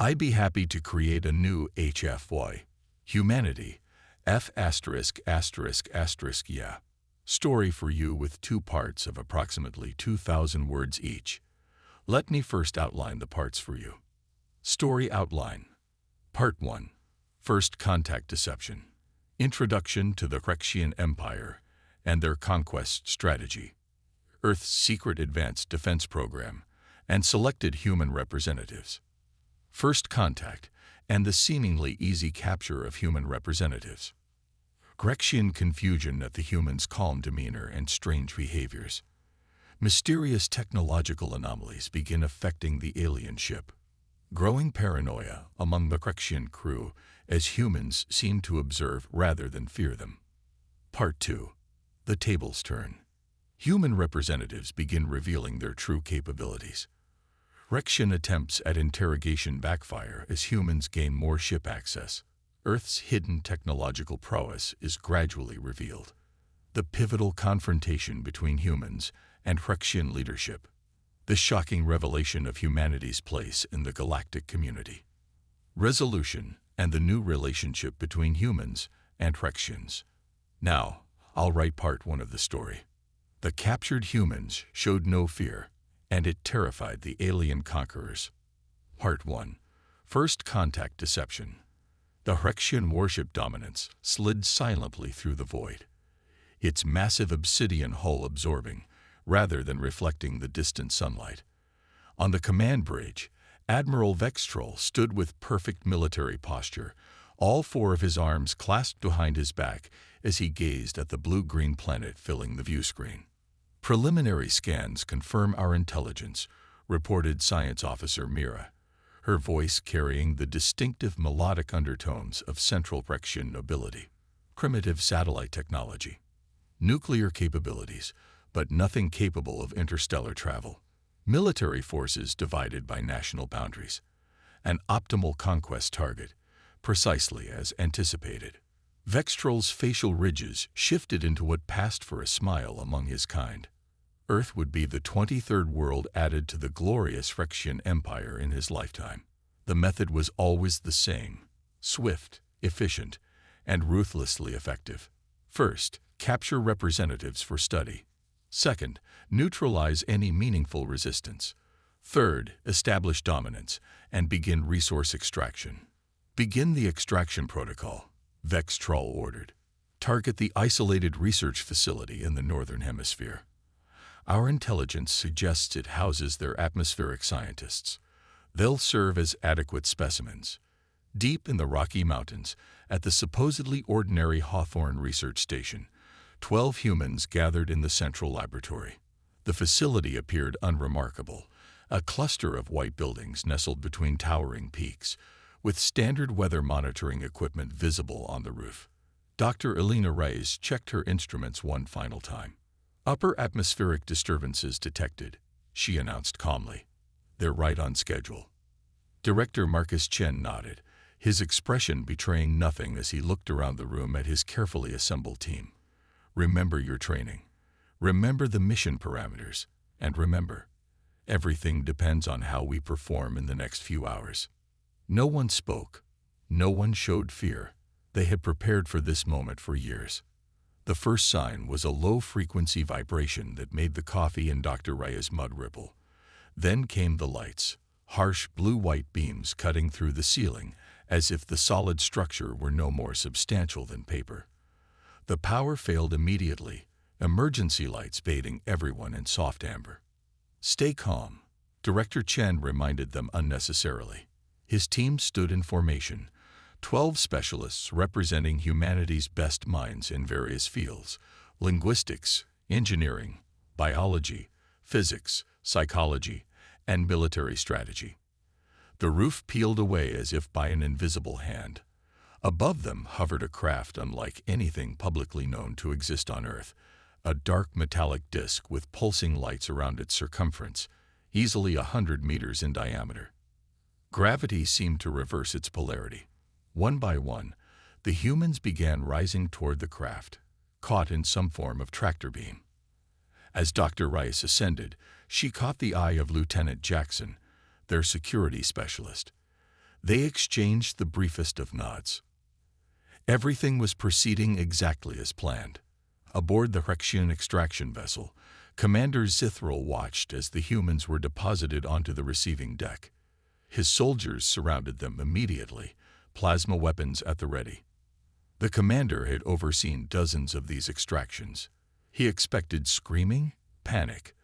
I'd be happy to create a new HFY. Humanity. F asterisk asterisk asterisk yeah. Story for you with 2 parts of approximately 2,000 words each. Let me first outline the parts for you. Story outline. Part 1. First Contact Deception. Introduction to the Rexian Empire and their conquest strategy. Earth's secret advanced defense program and selected human representatives. First Contact and the seemingly easy capture of human representatives. Rexian confusion at the humans' calm demeanor and strange behaviors. Mysterious technological anomalies begin affecting the alien ship. Growing paranoia among the Rexian crew as humans seem to observe rather than fear them. Part 2. The tables turn. Human representatives begin revealing their true capabilities. Rexian attempts at interrogation backfire as humans gain more ship access. Earth's hidden technological prowess is gradually revealed. The pivotal confrontation between humans and Rexian leadership. The shocking revelation of humanity's place in the galactic community. Resolution and the new relationship between humans and Rexians. Now, I'll write part 1 of the story. The captured humans showed no fear, and it terrified the alien conquerors. Part 1. First Contact Deception. The Rexian warship Dominance slid silently through the void, its massive obsidian hull absorbing, rather than reflecting the distant sunlight. On the command bridge, Admiral Vextrol stood with perfect military posture, all 4 of his arms clasped behind his back as he gazed at the blue-green planet filling the view screen. Preliminary scans confirm our intelligence, reported Science Officer Mira, her voice carrying the distinctive melodic undertones of Central Rexian nobility. Primitive satellite technology. Nuclear capabilities, but nothing capable of interstellar travel. Military forces divided by national boundaries. An optimal conquest target, precisely as anticipated. Vextrol's facial ridges shifted into what passed for a smile among his kind. Earth would be the 23rd world added to the glorious Rexian Empire in his lifetime. The method was always the same: swift, efficient, and ruthlessly effective. First, capture representatives for study. Second, neutralize any meaningful resistance. Third, establish dominance and begin resource extraction. Begin the extraction protocol, Vextrol ordered. Target the isolated research facility in the Northern Hemisphere. Our intelligence suggests it houses their atmospheric scientists. They'll serve as adequate specimens. Deep in the Rocky Mountains, at the supposedly ordinary Hawthorne Research Station, 12 humans gathered in the central laboratory. The facility appeared unremarkable, a cluster of white buildings nestled between towering peaks, with standard weather monitoring equipment visible on the roof. Dr. Elena Reyes checked her instruments one final time. Upper atmospheric disturbances detected, she announced calmly. They're right on schedule. Director Marcus Chen nodded, his expression betraying nothing as he looked around the room at his carefully assembled team. Remember your training. Remember the mission parameters. And remember, everything depends on how we perform in the next few hours. No one spoke. No one showed fear. They had prepared for this moment for years. The first sign was a low-frequency vibration that made the coffee in Dr. Reyes' mug ripple. Then came the lights, harsh blue-white beams cutting through the ceiling, as if the solid structure were no more substantial than paper. The power failed immediately, emergency lights bathing everyone in soft amber. Stay calm, Director Chen reminded them unnecessarily. His team stood in formation, 12 specialists representing humanity's best minds in various fields: linguistics, engineering, biology, physics, psychology, and military strategy. The roof peeled away as if by an invisible hand. Above them hovered a craft unlike anything publicly known to exist on Earth, a dark metallic disk with pulsing lights around its circumference, easily 100 meters in diameter. Gravity seemed to reverse its polarity. One by one, the humans began rising toward the craft, caught in some form of tractor beam. As Dr. Rice ascended, she caught the eye of Lieutenant Jackson, their security specialist. They exchanged the briefest of nods. Everything was proceeding exactly as planned. Aboard the Rexian extraction vessel, Commander Zithril watched as the humans were deposited onto the receiving deck. His soldiers surrounded them immediately, plasma weapons at the ready. The commander had overseen dozens of these extractions. He expected screaming, panic,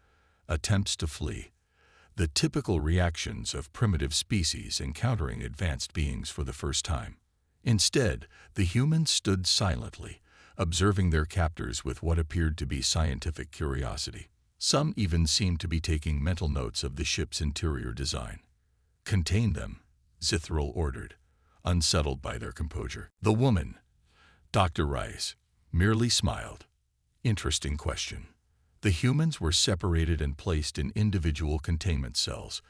attempts to flee, the typical reactions of primitive species encountering advanced beings for the first time. Instead, the humans stood silently, observing their captors with what appeared to be scientific curiosity. Some even seemed to be taking mental notes of the ship's interior design. "Contain them," Zithril ordered, unsettled by their composure. The woman, Dr. Rice, merely smiled. Interesting question. The humans were separated and placed in individual containment cells,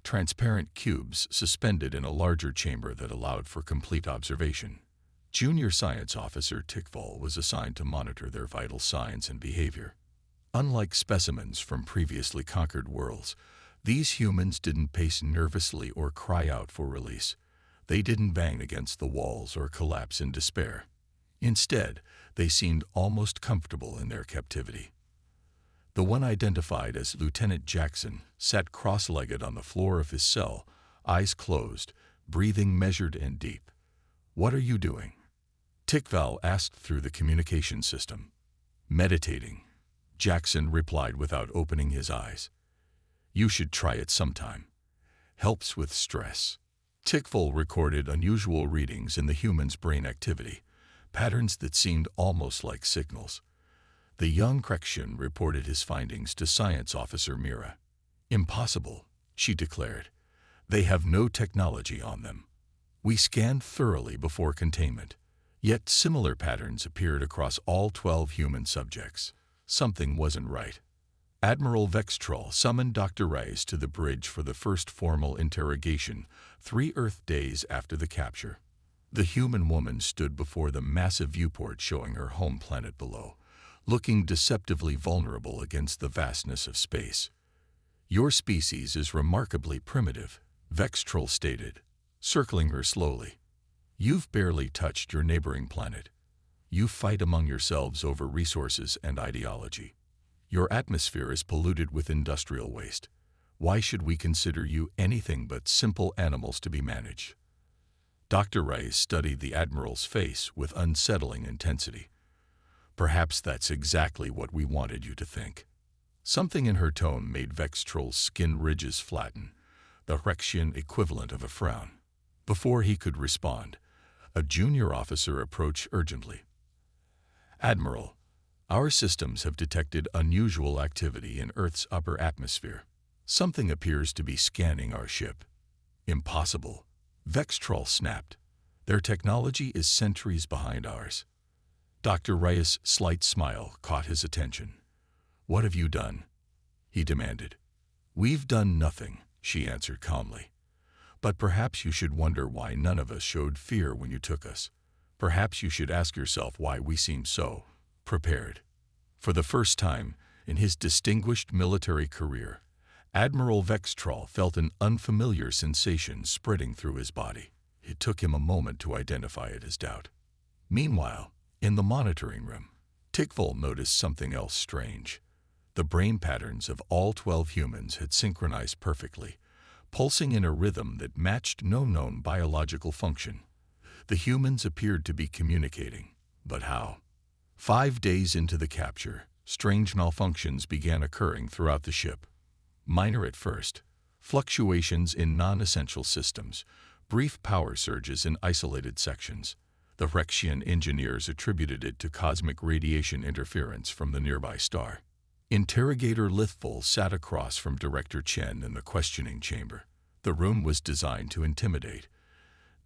transparent cubes suspended in a larger chamber that allowed for complete observation. Junior Science Officer Tickfall was assigned to monitor their vital signs and behavior. Unlike specimens from previously conquered worlds, these humans didn't pace nervously or cry out for release. They didn't bang against the walls or collapse in despair. Instead, they seemed almost comfortable in their captivity. The one identified as Lieutenant Jackson sat cross-legged on the floor of his cell, eyes closed, breathing measured and deep. "What are you doing?" Tickval asked through the communication system. "Meditating," Jackson replied without opening his eyes. "You should try it sometime. Helps with stress." Tickful recorded unusual readings in the human's brain activity, patterns that seemed almost like signals. The young Krexian reported his findings to Science Officer Mira. "Impossible," she declared. "They have no technology on them. We scanned thoroughly before containment, yet similar patterns appeared across all 12 human subjects. Something wasn't right." Admiral Vextrol summoned Dr. Rice to the bridge for the first formal interrogation 3 Earth days after the capture. The human woman stood before the massive viewport showing her home planet below, looking deceptively vulnerable against the vastness of space. "Your species is remarkably primitive," Vextrol stated, circling her slowly. "You've barely touched your neighboring planet. You fight among yourselves over resources and ideology. Your atmosphere is polluted with industrial waste. Why should we consider you anything but simple animals to be managed?" Dr. Rice studied the Admiral's face with unsettling intensity. "Perhaps that's exactly what we wanted you to think." Something in her tone made Vextrol's skin ridges flatten, the Rexian equivalent of a frown. Before he could respond, a junior officer approached urgently. "Admiral, our systems have detected unusual activity in Earth's upper atmosphere. Something appears to be scanning our ship." "Impossible," Vextrol snapped. "Their technology is centuries behind ours." Dr. Rice's slight smile caught his attention. "What have you done?" he demanded. "We've done nothing," she answered calmly. "But perhaps you should wonder why none of us showed fear when you took us. Perhaps you should ask yourself why we seem so prepared." For the first time in his distinguished military career, Admiral Vextrol felt an unfamiliar sensation spreading through his body. It took him a moment to identify it as doubt. Meanwhile, in the monitoring room, Tickful noticed something else strange. The brain patterns of all 12 humans had synchronized perfectly, pulsing in a rhythm that matched no known biological function. The humans appeared to be communicating, but how? 5 days into the capture, strange malfunctions began occurring throughout the ship. Minor at first, fluctuations in non-essential systems, brief power surges in isolated sections. The Rexian engineers attributed it to cosmic radiation interference from the nearby star. Interrogator Lithful sat across from Director Chen in the questioning chamber. The room was designed to intimidate.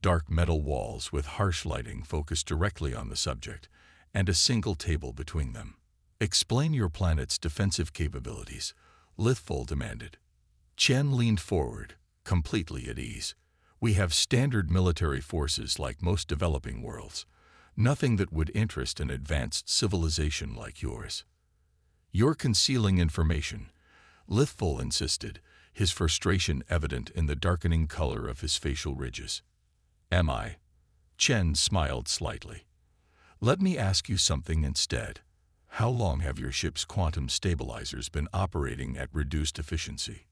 Dark metal walls with harsh lighting focused directly on the subject, and a single table between them. "Explain your planet's defensive capabilities," Lithful demanded. Chen leaned forward, completely at ease. "We have standard military forces like most developing worlds. Nothing that would interest an advanced civilization like yours." "You're concealing information," Lithful insisted, his frustration evident in the darkening color of his facial ridges. "Am I?" Chen smiled slightly. "Let me ask you something instead. How long have your ship's quantum stabilizers been operating at reduced efficiency?"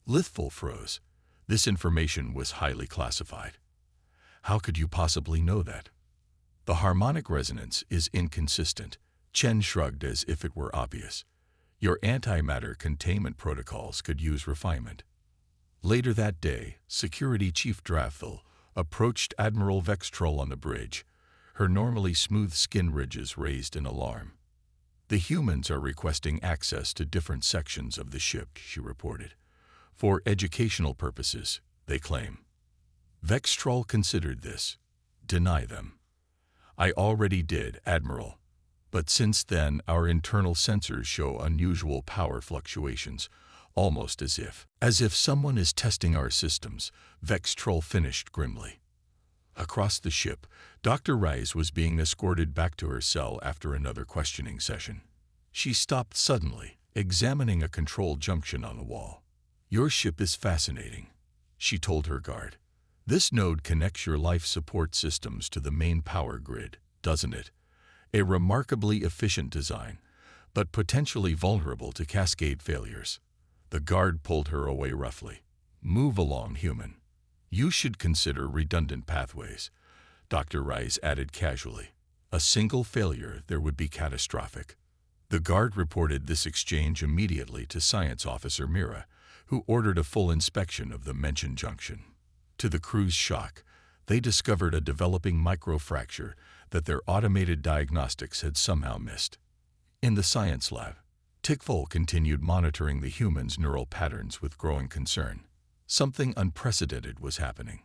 Lithful froze. This information was highly classified. "How could you possibly know that?" "The harmonic resonance is inconsistent." Chen shrugged as if it were obvious. "Your antimatter containment protocols could use refinement." Later that day, Security Chief Drafthel approached Admiral Vextrol on the bridge, her normally smooth skin ridges raised in alarm. "The humans are requesting access to different sections of the ship," she reported. "For educational purposes, they claim." Vextrol considered this. "Deny them." "I already did, Admiral. But since then, our internal sensors show unusual power fluctuations, almost as if someone is testing our systems," Vextrol finished grimly. Across the ship, Dr. Rice was being escorted back to her cell after another questioning session. She stopped suddenly, examining a control junction on the wall. "Your ship is fascinating," she told her guard. "This node connects your life support systems to the main power grid, doesn't it? A remarkably efficient design, but potentially vulnerable to cascade failures." The guard pulled her away roughly. "Move along, human. You should consider redundant pathways," Dr. Rice added casually. "A single failure there would be catastrophic." The guard reported this exchange immediately to Science Officer Mira, who ordered a full inspection of the mentioned junction. To the crew's shock, they discovered a developing microfracture that their automated diagnostics had somehow missed. In the science lab, Tickful continued monitoring the humans' neural patterns with growing concern. Something unprecedented was happening.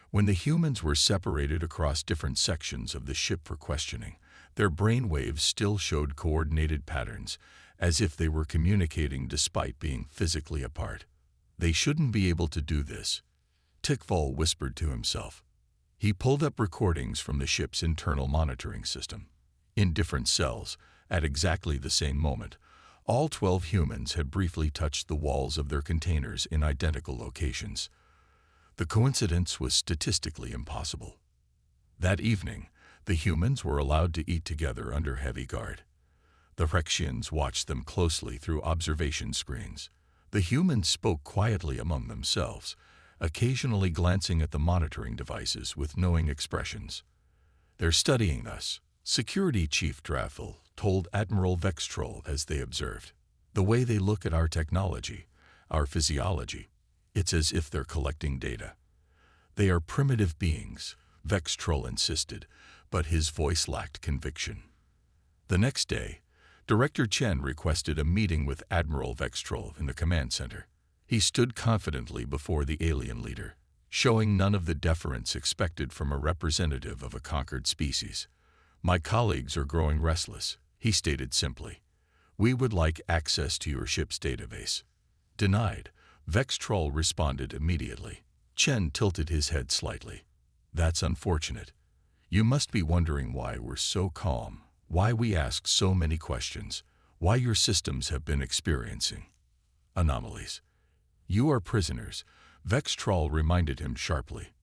When the humans were separated across different sections of the ship for questioning, their brain waves still showed coordinated patterns, as if they were communicating despite being physically apart. "They shouldn't be able to do this," Tickful whispered to himself. He pulled up recordings from the ship's internal monitoring system. In different cells, at exactly the same moment, all 12 humans had briefly touched the walls of their containers in identical locations. The coincidence was statistically impossible. That evening, the humans were allowed to eat together under heavy guard. The Rexians watched them closely through observation screens. The humans spoke quietly among themselves, occasionally glancing at the monitoring devices with knowing expressions. "They're studying us," Security Chief Drafthel told Admiral Vextrol as they observed. "The way they look at our technology, our physiology, it's as if they're collecting data." "They are primitive beings," Vextrol insisted, but his voice lacked conviction. The next day, Director Chen requested a meeting with Admiral Vextrol in the command center. He stood confidently before the alien leader, showing none of the deference expected from a representative of a conquered species. "My colleagues are growing restless," he stated simply. "We would like access to your ship's database." "Denied," Vextrol responded immediately. Chen tilted his head slightly. "That's unfortunate. You must be wondering why we're so calm, why we ask so many questions, why your systems have been experiencing anomalies." "You are prisoners," Vextrol reminded him sharply.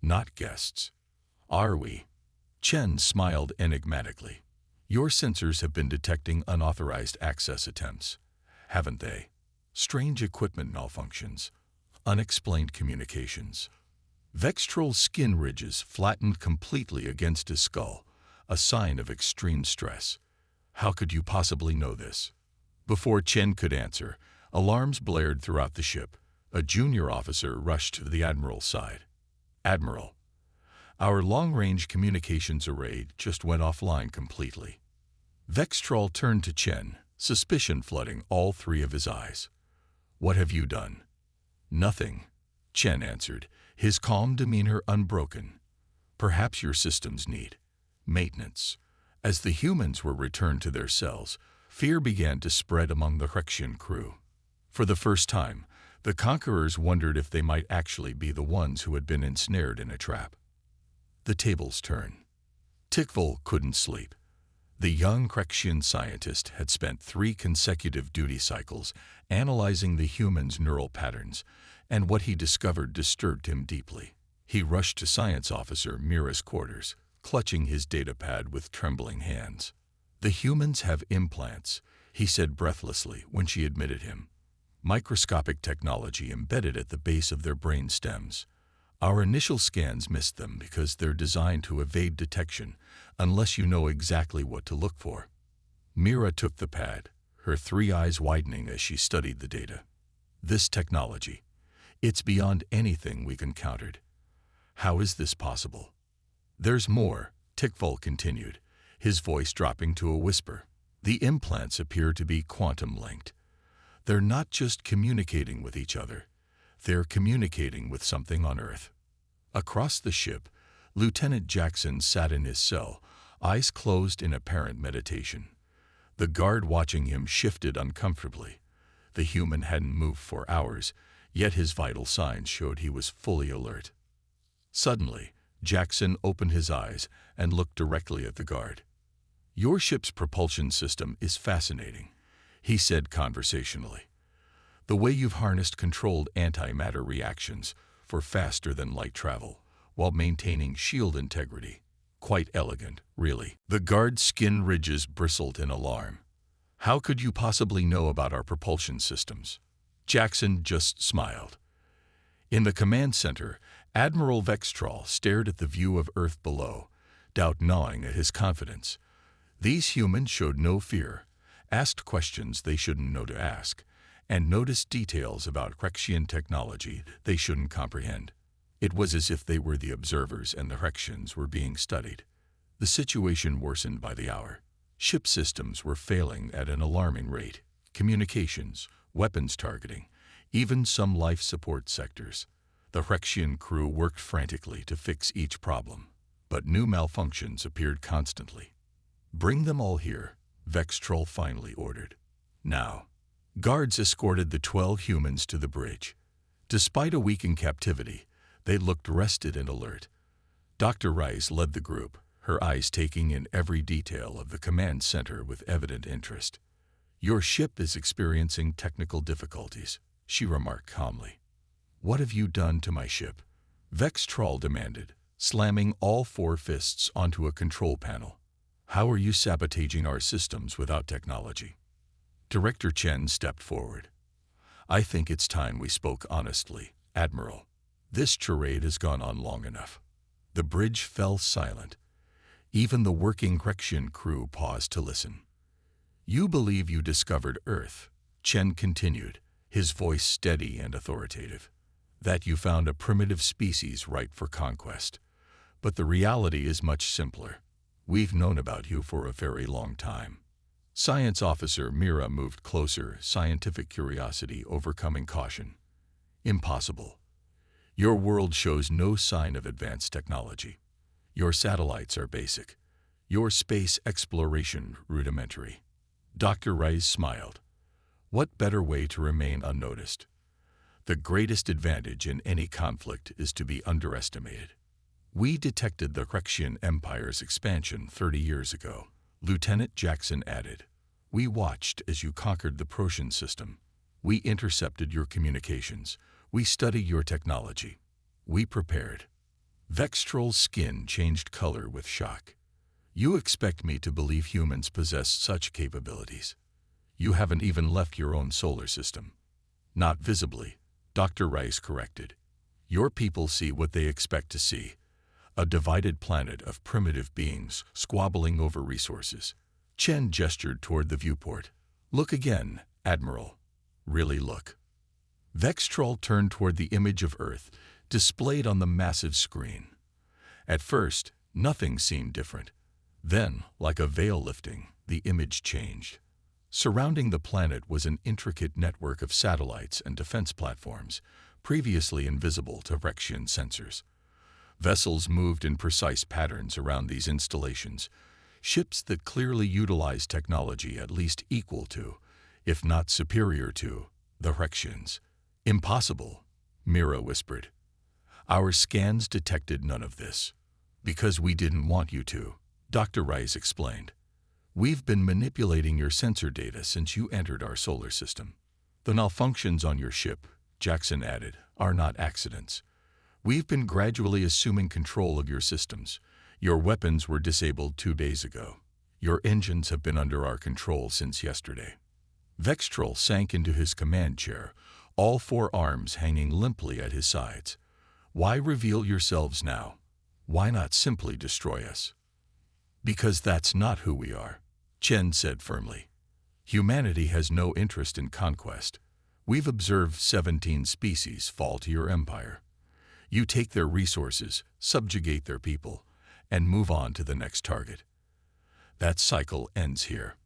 "Not guests." "Are we?" Chen smiled enigmatically. "Your sensors have been detecting unauthorized access attempts, haven't they? Strange equipment malfunctions, unexplained communications." Vextrol's skin ridges flattened completely against his skull, a sign of extreme stress. "How could you possibly know this?" Before Chen could answer, alarms blared throughout the ship. A junior officer rushed to the Admiral's side. "Admiral, our long-range communications array just went offline completely." Vextrol turned to Chen, suspicion flooding all three of his eyes. "What have you done?" "Nothing," Chen answered, his calm demeanor unbroken. "Perhaps your systems need maintenance." As the humans were returned to their cells, fear began to spread among the Rexian crew. For the first time, the conquerors wondered if they might actually be the ones who had been ensnared in a trap. The tables turned. Tickful couldn't sleep. The young Krexian scientist had spent 3 consecutive duty cycles analyzing the human's neural patterns, and what he discovered disturbed him deeply. He rushed to Science Officer Mira's quarters, clutching his datapad with trembling hands. "The humans have implants," he said breathlessly when she admitted him. "Microscopic technology embedded at the base of their brain stems. Our initial scans missed them because they're designed to evade detection unless you know exactly what to look for." Mira took the pad, her 3 eyes widening as she studied the data. "This technology, it's beyond anything we've encountered. How is this possible?" "There's more," Tickful continued, his voice dropping to a whisper. "The implants appear to be quantum-linked. They're not just communicating with each other. They're communicating with something on Earth." Across the ship, Lieutenant Jackson sat in his cell, eyes closed in apparent meditation. The guard watching him shifted uncomfortably. The human hadn't moved for hours, yet his vital signs showed he was fully alert. Suddenly, Jackson opened his eyes and looked directly at the guard. "Your ship's propulsion system is fascinating," he said conversationally. "The way you've harnessed controlled antimatter reactions for faster-than-light travel, while maintaining shield integrity. Quite elegant, really." The guard's skin ridges bristled in alarm. "How could you possibly know about our propulsion systems?" Jackson just smiled. In the command center, Admiral Vextrol stared at the view of Earth below, doubt gnawing at his confidence. These humans showed no fear, asked questions they shouldn't know to ask, and noticed details about Krexian technology they shouldn't comprehend. It was as if they were the observers and the Krexians were being studied. The situation worsened by the hour. Ship systems were failing at an alarming rate. Communications, weapons targeting, even some life support sectors. The Krexian crew worked frantically to fix each problem, but new malfunctions appeared constantly. "Bring them all here," Vextrol finally ordered. "Now." Guards escorted the 12 humans to the bridge. Despite a week in captivity, they looked rested and alert. Dr. Rice led the group, her eyes taking in every detail of the command center with evident interest. "Your ship is experiencing technical difficulties," she remarked calmly. "What have you done to my ship?" Vextrol demanded, slamming all 4 fists onto a control panel. "How are you sabotaging our systems without technology?" Director Chen stepped forward. "I think it's time we spoke honestly, Admiral. This charade has gone on long enough." The bridge fell silent. Even the working Krexian crew paused to listen. "You believe you discovered Earth," Chen continued, his voice steady and authoritative. "That you found a primitive species ripe for conquest. But the reality is much simpler. We've known about you for a very long time." Science Officer Mira moved closer, scientific curiosity overcoming caution. "Impossible. Your world shows no sign of advanced technology. Your satellites are basic. Your space exploration rudimentary." Dr. Rice smiled. "What better way to remain unnoticed? The greatest advantage in any conflict is to be underestimated. We detected the Krexian Empire's expansion 30 years ago," Lieutenant Jackson added. "We watched as you conquered the Protean system. We intercepted your communications. We studied your technology. We prepared." Vextrol's skin changed color with shock. "You expect me to believe humans possess such capabilities? You haven't even left your own solar system." "Not visibly," Dr. Rice corrected. "Your people see what they expect to see. A divided planet of primitive beings squabbling over resources." Chen gestured toward the viewport. "Look again, Admiral. Really look." Vextrol turned toward the image of Earth, displayed on the massive screen. At first, nothing seemed different. Then, like a veil lifting, the image changed. Surrounding the planet was an intricate network of satellites and defense platforms, previously invisible to Krexian sensors. Vessels moved in precise patterns around these installations, ships that clearly utilized technology at least equal to, if not superior to, the Krexians. "Impossible," Mira whispered. "Our scans detected none of this." "Because we didn't want you to," Dr. Rice explained. We've been manipulating your sensor data since you entered our solar system. The malfunctions on your ship, Jackson added, are not accidents. We've been gradually assuming control of your systems. Your weapons were disabled 2 days ago. Your engines have been under our control since yesterday. Vextrol sank into his command chair, all 4 arms hanging limply at his sides. Why reveal yourselves now? Why not simply destroy us? Because that's not who we are, Chen said firmly. Humanity has no interest in conquest. We've observed 17 species fall to your empire. You take their resources, subjugate their people, and move on to the next target. That cycle ends here.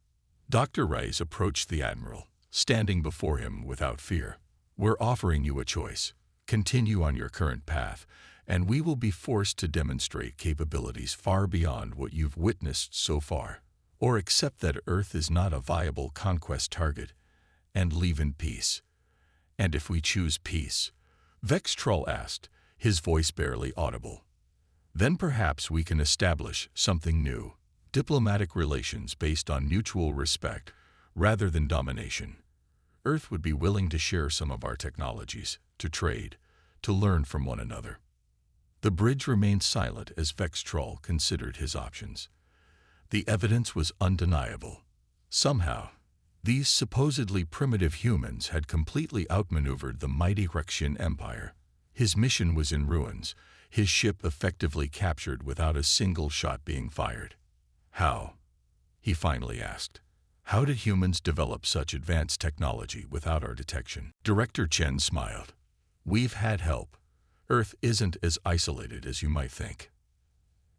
Dr. Rice approached the Admiral, standing before him without fear. We're offering you a choice. Continue on your current path, and we will be forced to demonstrate capabilities far beyond what you've witnessed so far. Or accept that Earth is not a viable conquest target, and leave in peace. And if we choose peace? Vextrol asked, his voice barely audible. Then perhaps we can establish something new. Diplomatic relations based on mutual respect, rather than domination. Earth would be willing to share some of our technologies, to trade, to learn from one another. The bridge remained silent as Vextrol considered his options. The evidence was undeniable. Somehow, these supposedly primitive humans had completely outmaneuvered the mighty Rexian Empire. His mission was in ruins, his ship effectively captured without a single shot being fired. How? He finally asked. How did humans develop such advanced technology without our detection? Director Chen smiled. We've had help. Earth isn't as isolated as you might think.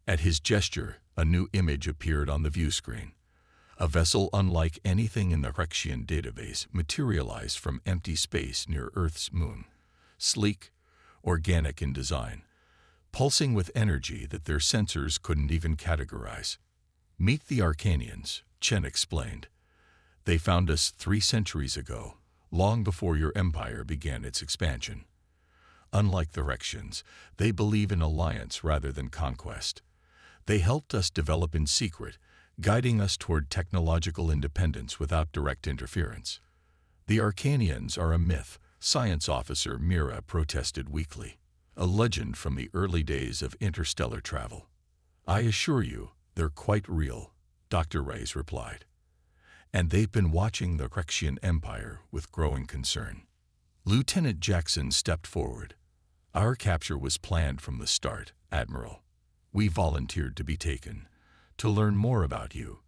At his gesture, a new image appeared on the view screen. A vessel unlike anything in the Rexian database materialized from empty space near Earth's moon. Sleek, organic in design, pulsing with energy that their sensors couldn't even categorize. Meet the Arcanians, Chen explained. They found us 3 centuries ago, long before your empire began its expansion. Unlike the Rexians, they believe in alliance rather than conquest. They helped us develop in secret, guiding us toward technological independence without direct interference. The Arcanians are a myth, Science Officer Mira protested weakly. A legend from the early days of interstellar travel. I assure you, they're quite real, Dr. Rice replied. And they've been watching the Rexian Empire with growing concern. Lieutenant Jackson stepped forward. Our capture was planned from the start, Admiral. We volunteered to be taken, to learn more about you,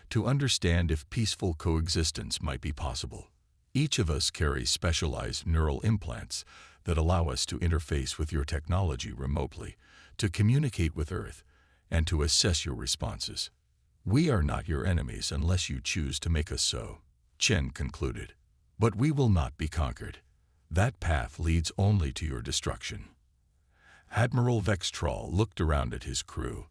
to understand if peaceful coexistence might be possible. Each of us carries specialized neural implants that allow us to interface with your technology remotely, to communicate with Earth, and to assess your responses. We are not your enemies unless you choose to make us so, Chen concluded. But we will not be conquered. That path leads only to your destruction. Admiral Vextrol looked around at his crew,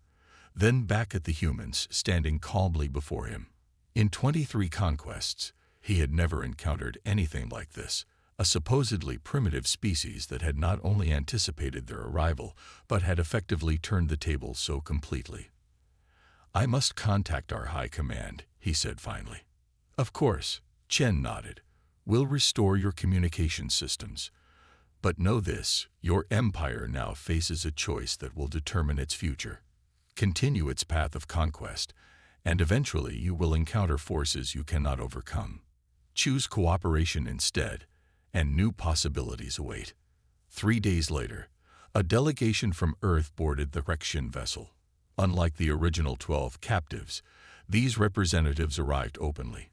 then back at the humans standing calmly before him. In 23 conquests, he had never encountered anything like this, a supposedly primitive species that had not only anticipated their arrival, but had effectively turned the tables so completely. I must contact our high command, he said finally. Of course, Chen nodded. We'll restore your communication systems. But know this, your empire now faces a choice that will determine its future. Continue its path of conquest, and eventually you will encounter forces you cannot overcome. Choose cooperation instead, and new possibilities await. 3 days later, a delegation from Earth boarded the Rexian vessel. Unlike the original 12 captives, these representatives arrived openly,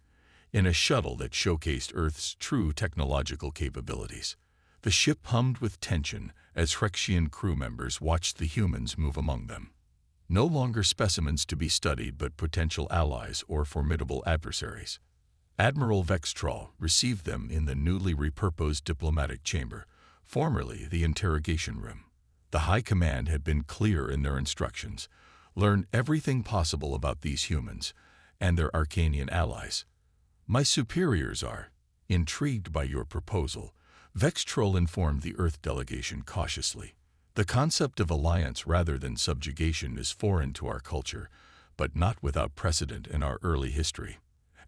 in a shuttle that showcased Earth's true technological capabilities. The ship hummed with tension as Rexian crew members watched the humans move among them. No longer specimens to be studied but potential allies or formidable adversaries. Admiral Vextrol received them in the newly repurposed diplomatic chamber, formerly the interrogation room. The High Command had been clear in their instructions. Learn everything possible about these humans and their Arcanian allies. My superiors are intrigued by your proposal, Vextrol informed the Earth delegation cautiously. The concept of alliance rather than subjugation is foreign to our culture, but not without precedent in our early history.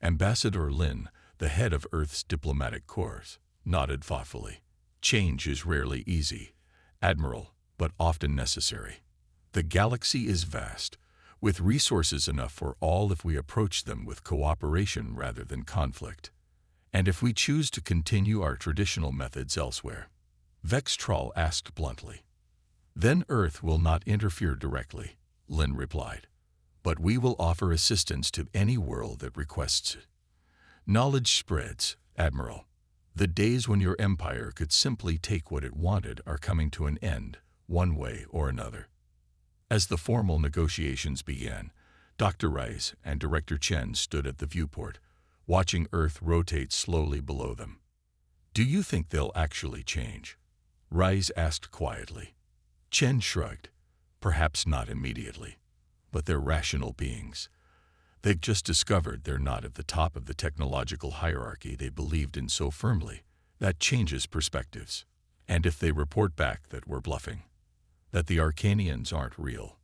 Ambassador Lin, the head of Earth's diplomatic corps, nodded thoughtfully. Change is rarely easy, Admiral, but often necessary. The galaxy is vast, with resources enough for all if we approach them with cooperation rather than conflict. And if we choose to continue our traditional methods elsewhere, Vextral asked bluntly. Then Earth will not interfere directly, Lin replied. But we will offer assistance to any world that requests it. Knowledge spreads, Admiral. The days when your empire could simply take what it wanted are coming to an end, one way or another. As the formal negotiations began, Dr. Rice and Director Chen stood at the viewport, watching Earth rotate slowly below them. Do you think they'll actually change? Rice asked quietly. Chen shrugged. Perhaps not immediately, but they're rational beings. They've just discovered they're not at the top of the technological hierarchy they believed in so firmly. That changes perspectives. And if they report back that we're bluffing, that the Arcanians aren't real.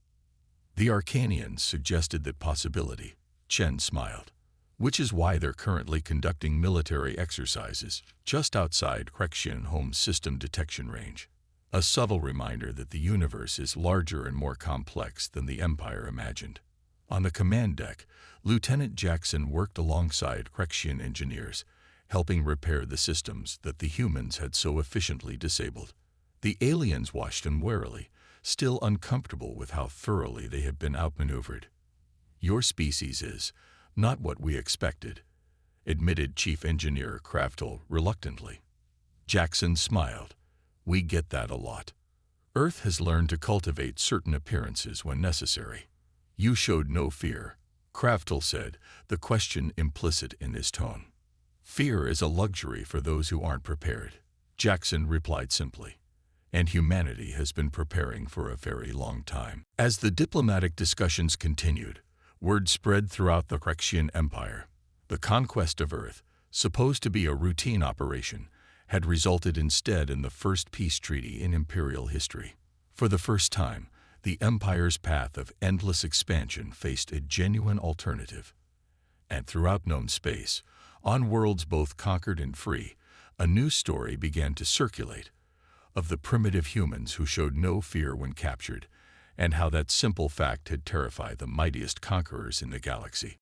The Arcanians suggested that possibility, Chen smiled, which is why they're currently conducting military exercises just outside Krekshin Home System detection range. A subtle reminder that the universe is larger and more complex than the Empire imagined. On the command deck, Lieutenant Jackson worked alongside Krekshin engineers, helping repair the systems that the humans had so efficiently disabled. The aliens watched him warily, still uncomfortable with how thoroughly they had been outmaneuvered. Your species is not what we expected, admitted Chief Engineer Craftel reluctantly. Jackson smiled. We get that a lot. Earth has learned to cultivate certain appearances when necessary. You showed no fear, Craftel said, the question implicit in his tone. Fear is a luxury for those who aren't prepared, Jackson replied simply. And humanity has been preparing for a very long time. As the diplomatic discussions continued, word spread throughout the Krekshin Empire. The conquest of Earth, supposed to be a routine operation, had resulted instead in the first peace treaty in Imperial history. For the first time, the Empire's path of endless expansion faced a genuine alternative. And throughout known space, on worlds both conquered and free, a new story began to circulate, of the primitive humans who showed no fear when captured, and how that simple fact had terrified the mightiest conquerors in the galaxy.